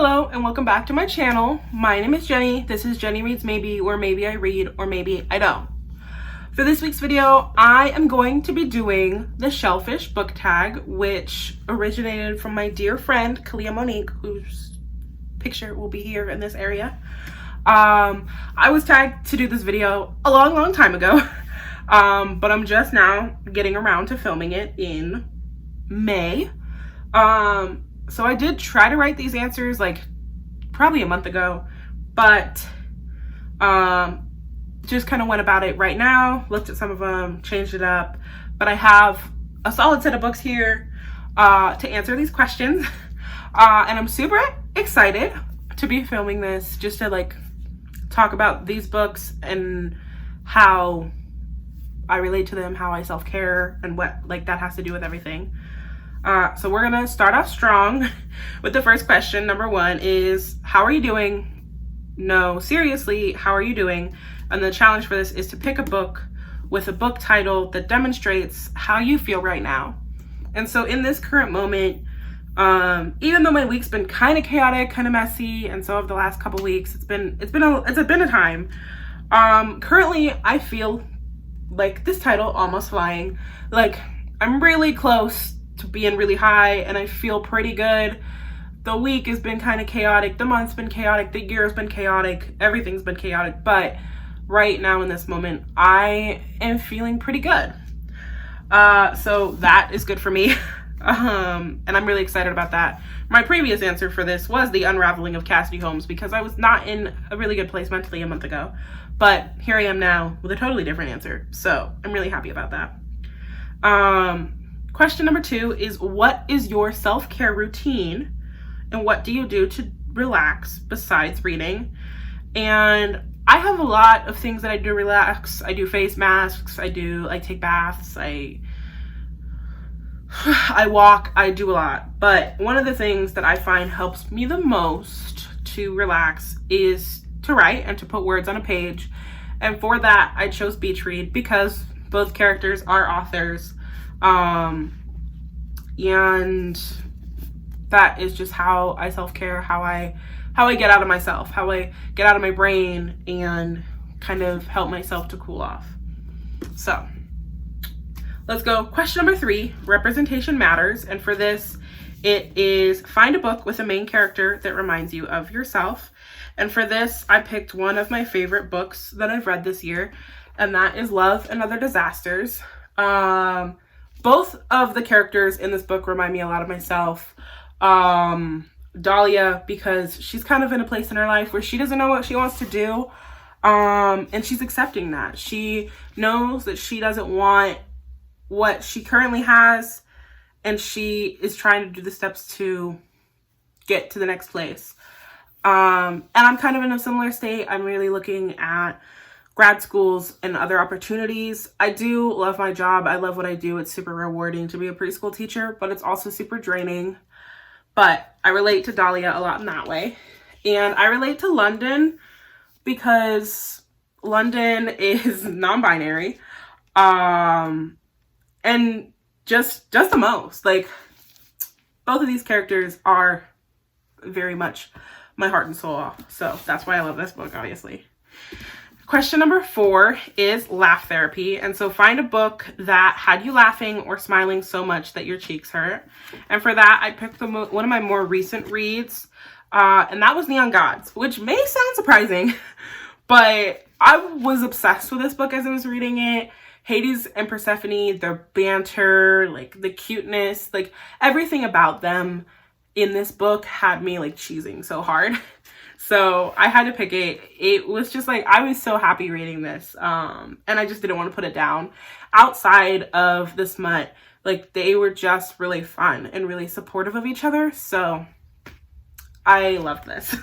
Hello and welcome back to my channel. My name is Jenny. This is Jenny Reads Maybe, or maybe I read, or maybe I don't. For this week's video, I am going to be doing the Shellfish book tag, which originated from my dear friend Khalia Monique, whose picture will be here in this area. I was tagged to do this video a long time ago, but I'm just now getting around to filming it in May. So I did try to write these answers like probably a month ago, but just kind of went about it right now, looked at some of them, changed it up. But I have a solid set of books here to answer these questions. And I'm super excited to be filming this, just to like talk about these books and how I relate to them, how I self-care, and what like that has to do with everything. So we're gonna start off strong with the first question. Number one is, how are you doing? No, seriously, how are you doing? And the challenge for this is to pick a book with a book title that demonstrates how you feel right now. And so in this current moment, even though my week's been kind of chaotic, kind of messy, and so of the last couple weeks, it's been a time. Currently, I feel like this title, Almost Flying, like I'm really close to being really high, and I feel pretty good. The week has been kind of chaotic, the month's been chaotic, the year's been chaotic, everything's been chaotic, but right now in this moment I am feeling pretty good. So that is good for me. And I'm really excited about that. My previous answer for this was The Unraveling of Cassidy Holmes, because I was not in a really good place mentally a month ago, but here I am now with a totally different answer, so I'm really happy about that. Question number two is, what is your self-care routine and what do you do to relax besides reading? And I have a lot of things that I do to relax. I do face masks, I take baths, I walk, I do a lot. But one of the things that I find helps me the most to relax is to write and to put words on a page. And for that, I chose Beach Read because both characters are authors. And that is just how I self-care, how I get out of myself, how I get out of my brain and kind of help myself to cool off. So let's go. Question number three, representation matters. And for this, it is find a book with a main character that reminds you of yourself. And for this, I picked one of my favorite books that I've read this year, and that is Love and Other Disasters. Both of the characters in this book remind me a lot of myself. Dahlia, because she's kind of in a place in her life where she doesn't know what she wants to do. And she's accepting that. She knows that she doesn't want what she currently has, and she is trying to do the steps to get to the next place. And I'm kind of in a similar state. I'm really looking at grad schools and other opportunities. I do love my job. I love what I do. It's super rewarding to be a preschool teacher, but it's also super draining. But I relate to Dahlia a lot in that way. And I relate to London because London is non-binary. And just the most. Like, both of these characters are very much my heart and soul. So that's why I love this book, obviously. Question number four is laugh therapy. And so find a book that had you laughing or smiling so much that your cheeks hurt. And for that, I picked one of my more recent reads, and that was Neon Gods, which may sound surprising, but I was obsessed with this book as I was reading it. Hades and Persephone, their banter, like the cuteness, like everything about them in this book had me like cheesing so hard. So I had to pick it. It was just like, I was so happy reading this. And I just didn't want to put it down. Outside of the smut, like they were just really fun and really supportive of each other. So I loved this.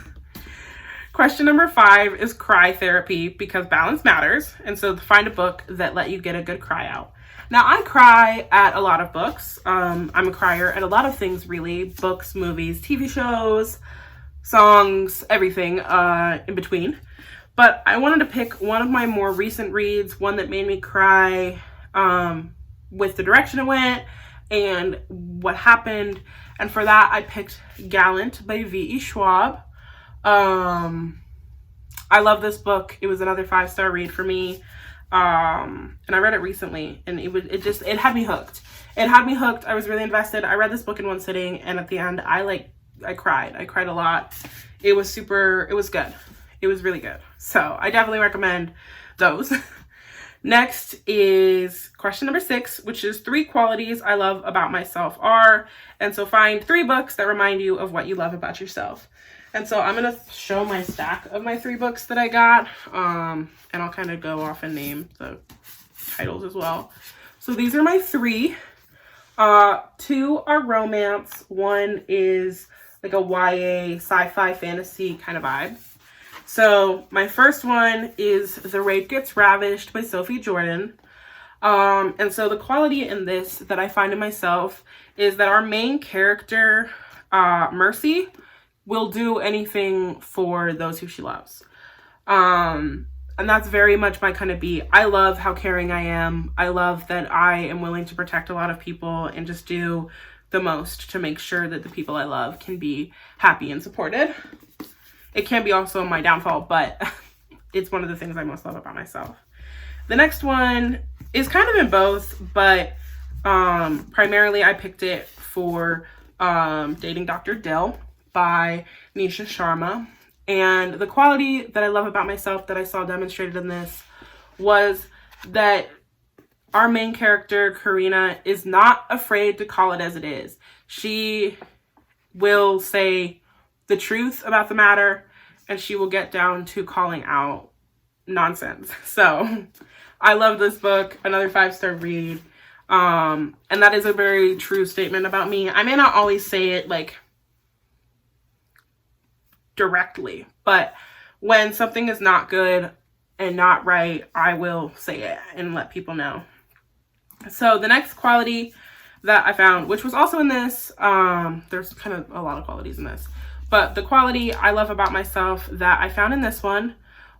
Question number five is cry therapy, because balance matters. And so find a book that let you get a good cry out. Now, I cry at a lot of books. I'm a crier at a lot of things, really. Books, movies, TV shows, songs, everything in between. But I wanted to pick one of my more recent reads, one that made me cry with the direction it went, and what happened. And for that, I picked Gallant by V.E. Schwab. I love this book. It was another 5-star read for me. And I read it recently, and it had me hooked. It had me hooked. I was really invested. I read this book in one sitting, and at the end, I cried. I cried a lot. It was good. It was really good. So I definitely recommend those. Next is question number 6, which is 3 qualities I love about myself are. And so find 3 books that remind you of what you love about yourself. And so I'm going to show my stack of my 3 books that I got. And I'll kind of go off and name the titles as well. So these are my 3. 2 are romance. 1 is like a YA sci-fi fantasy kind of vibe. So my first one is The Rake Gets Ravished by Sophie Jordan. And so the quality in this that I find in myself is that our main character, Mercy, will do anything for those who she loves. And that's very much my kind of beat. I love how caring I am. I love that I am willing to protect a lot of people and just do the most to make sure that the people I love can be happy and supported. It can be also my downfall, but it's one of the things I most love about myself. The next one is kind of in both, but primarily I picked it for Dating Dr. Dill by Nisha Sharma. And the quality that I love about myself that I saw demonstrated in this was that our main character, Karina, is not afraid to call it as it is. She will say the truth about the matter, and she will get down to calling out nonsense. So I love this book, another 5-star read. And that is a very true statement about me. I may not always say it like directly, but when something is not good and not right, I will say it and let people know. So the next quality that I found, which was also in this, there's kind of a lot of qualities in this, but the quality I love about myself that I found in this one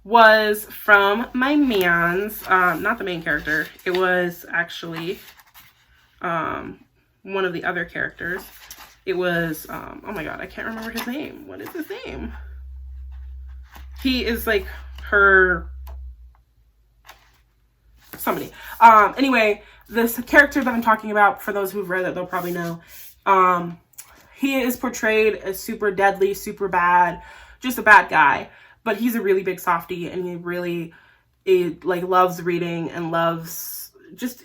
was from my man's, not the main character. It was actually one of the other characters. It was, oh my God, I can't remember his name. What is his name? He is like her, somebody. Anyway, this character that I'm talking about, for those who've read it, they'll probably know. He is portrayed as super deadly, super bad, just a bad guy. But he's a really big softie, and he really loves reading and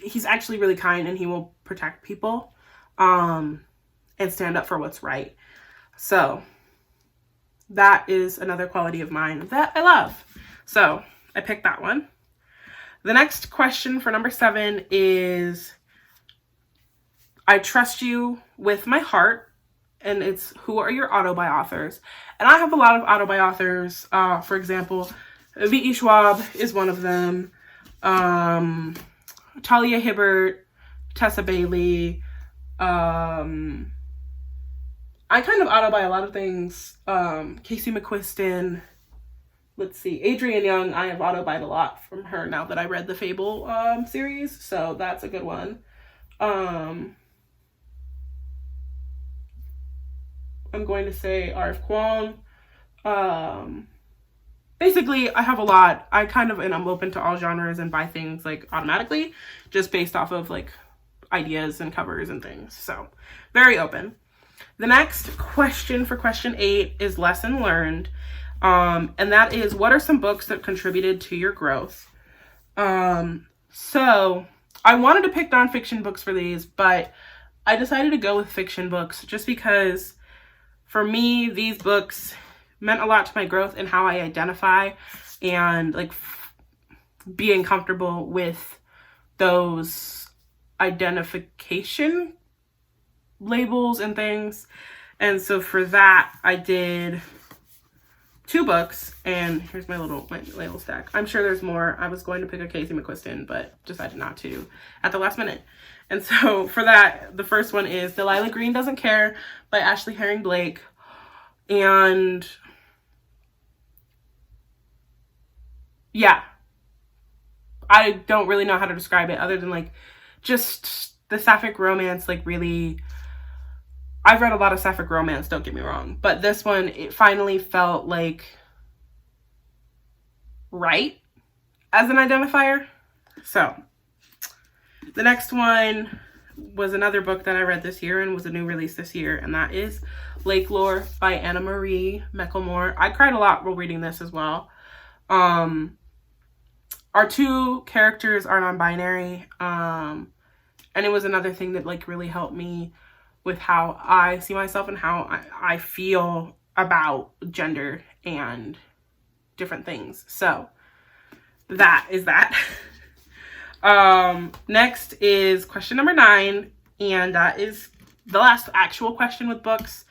he's actually really kind, and he will protect people and stand up for what's right. So that is another quality of mine that I love. So I picked that one. The next question for number 7 is, I trust you with my heart. And it's, who are your auto-buy authors? And I have a lot of auto-buy authors. For example, V.E. Schwab is one of them. Talia Hibbert, Tessa Bailey. I kind of auto-buy a lot of things. Casey McQuiston. Let's see. Adrienne Young, I have auto-buyed a lot from her now that I read the Fable series. So that's a good one. I'm going to say R.F. Kuang. Basically, I have a lot. And I'm open to all genres and buy things like automatically, just based off of like ideas and covers and things. So very open. The next question for question 8 is lesson learned. And that is, what are some books that contributed to your growth? So I wanted to pick nonfiction books for these, but I decided to go with fiction books just because for me, these books meant a lot to my growth and how I identify and like being comfortable with those identification labels and things. And so for that, I did 2 books, and here's my little label stack. I'm sure there's more. I was going to pick a Casey McQuiston, but decided not to at the last minute. And so for that, the first one is Delilah Green Doesn't Care by Ashley Herring Blake. And yeah, I don't really know how to describe it other than like just the sapphic romance, like, really, I've read a lot of sapphic romance, don't get me wrong, but this one, it finally felt like right as an identifier. So the next one was another book that I read this year and was a new release this year, and that is Lakelore by Anna Marie Mecklemore. I cried a lot while reading this as well. Our two characters are non-binary, and it was another thing that, like, really helped me with how I see myself and how I feel about gender and different things. So that is that. Next is question number 9, and that is the last actual question with books,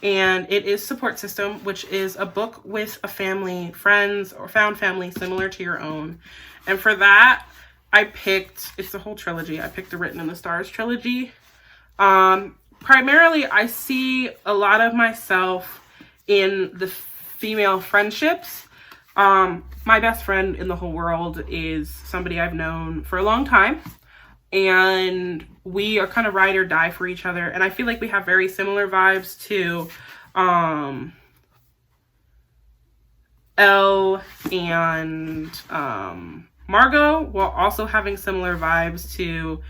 and it is Support System, which is a book with a family, friends, or found family similar to your own. And for that, I picked, it's a whole trilogy. I picked the Written in the Stars trilogy. Primarily, I see a lot of myself in the female friendships. My best friend in the whole world is somebody I've known for a long time, and we are kind of ride or die for each other, and I feel like we have very similar vibes to Elle and Margot, while also having similar vibes to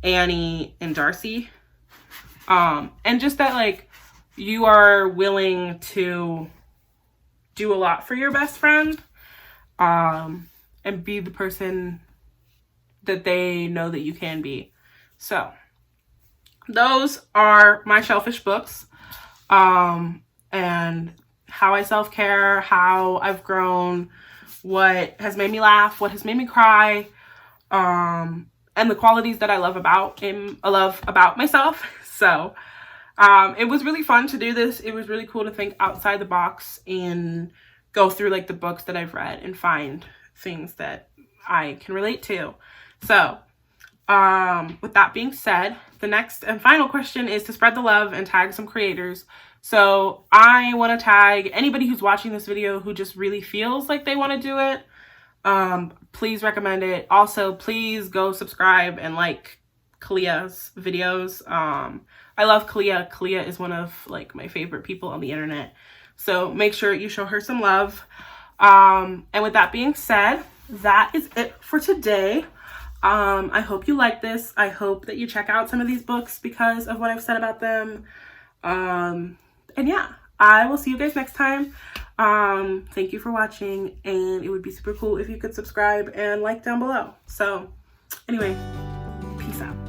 Annie and Darcy, and just that, like, you are willing to do a lot for your best friend, and be the person that they know that you can be. So those are my Shellfish books, and how I self-care, how I've grown, what has made me laugh, what has made me cry, and the qualities that I love about myself. So it was really fun to do this. It was really cool to think outside the box and go through, like, the books that I've read and find things that I can relate to. So with that being said, the next and final question is to spread the love and tag some creators. So I want to tag anybody who's watching this video who just really feels like they want to do it. Please recommend it. Also, please go subscribe and like Khalia's videos. I love Khalia. Khalia is one of, like, my favorite people on the internet. So make sure you show her some love. And with that being said, that is it for today. I hope you like this. I hope that you check out some of these books because of what I've said about them. And yeah, I will see you guys next time. Thank you for watching, and it would be super cool if you could subscribe and like down below. So anyway, peace out.